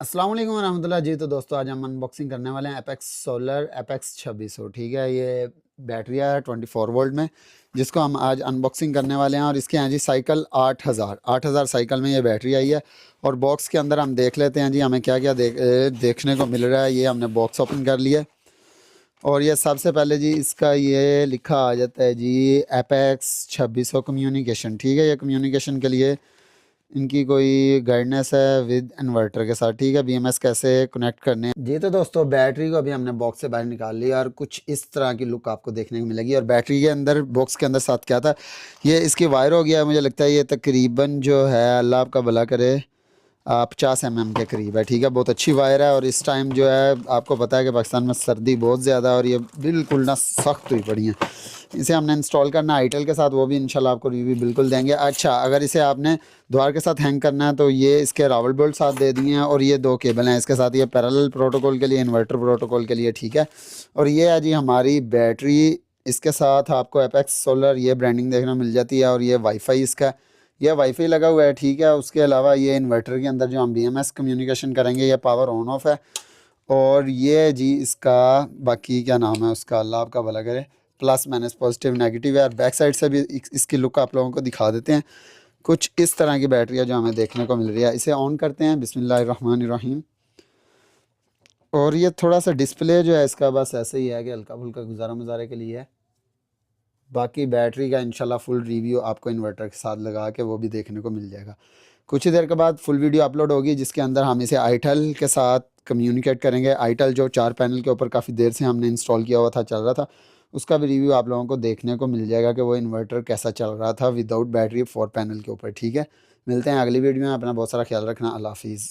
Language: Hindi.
अस्सलाम वालेकुम रहमतुल्लाह जी। तो दोस्तों आज हम अनबॉक्सिंग करने वाले हैं एपेक्स सोलर एपेक्स 2600। ठीक है, ये बैटरी है 24 वोल्ट में, जिसको हम आज अनबॉक्सिंग करने वाले हैं। और इसके हैं जी साइकिल 8000 साइकिल में ये बैटरी आई है। और बॉक्स के अंदर हम देख लेते हैं जी हमें क्या क्या देखने को मिल रहा है। ये हमने बॉक्स ओपन कर लिया। और ये सबसे पहले जी इसका ये लिखा आ जाता है जी एपेक्स 2600 कम्युनिकेशन। ठीक है, ये कम्युनिकेशन के लिए इनकी कोई गाइडनेस है विद इन्वर्टर के साथ। ठीक है, बीएमएस कैसे कनेक्ट करने हैं जी। तो दोस्तों बैटरी को अभी हमने बॉक्स से बाहर निकाल लिया और कुछ इस तरह की लुक आपको देखने को मिलेगी। और बैटरी के अंदर बॉक्स के अंदर साथ क्या था, ये इसकी वायर हो गया। मुझे लगता है ये तकरीबन जो है, अल्लाह आपका भला करे, 50 mm के करीब है। ठीक है, बहुत अच्छी वायर है। और इस टाइम जो है आपको पता है कि पाकिस्तान में सर्दी बहुत ज़्यादा है और ये बिल्कुल ना सख्त हुई पड़ी है। इसे हमने इंस्टॉल करना आईटेल के साथ, वो भी इंशाल्लाह आपको रिव्यू बिल्कुल देंगे। अच्छा, अगर इसे आपने द्वार के साथ हैंग करना है तो ये इसके रावल बोल्ट साथ दे दिए हैं। और ये दो केबल हैं इसके साथ, ये पैरेलल प्रोटोकॉल के लिए, इन्वर्टर प्रोटोकॉल के लिए। ठीक है, और ये है जी हमारी बैटरी। इसके साथ आपको एपेक्स सोलर ये ब्रांडिंग देखने मिल जाती है। और ये वाईफाई इसका, ये वाईफाई लगा हुआ है। ठीक है, उसके अलावा ये इन्वर्टर के अंदर जो हम बीएमएस कम्युनिकेशन करेंगे, ये पावर ऑन ऑफ है। और ये जी इसका बाकी क्या नाम है उसका, अल्लाह आपका भला करे, प्लस माइनस पॉजिटिव नेगेटिव है। और बैक साइड से भी इसकी लुक आप लोगों को दिखा देते हैं। कुछ इस तरह की बैटरी है जो हमें देखने को मिल रही है। इसे ऑन करते हैं, बिस्मिल्लाहिर्रहमानिर्रहीम। और ये थोड़ा सा डिस्प्ले जो है इसका बस ऐसे ही है कि हल्का फुल्का गुजारा मुजारे के लिए है। बाकी बैटरी का इंशाल्लाह फुल रिव्यू आपको इन्वर्टर के साथ लगा के वो भी देखने को मिल जाएगा। कुछ ही देर के बाद फुल वीडियो अपलोड होगी, जिसके अंदर हम इसे आईटेल के साथ कम्युनिकेट करेंगे। आईटेल जो 4 पैनल के ऊपर काफ़ी देर से हमने इंस्टॉल किया हुआ था, चल रहा था, उसका भी रिव्यू आप लोगों को देखने को मिल जाएगा कि वो इन्वर्टर कैसा चल रहा था विदाउट बैटरी 4 पैनल के ऊपर। ठीक है, मिलते हैं अगली वीडियो में। अपना बहुत सारा ख्याल रखना। अल्लाह हाफिज़।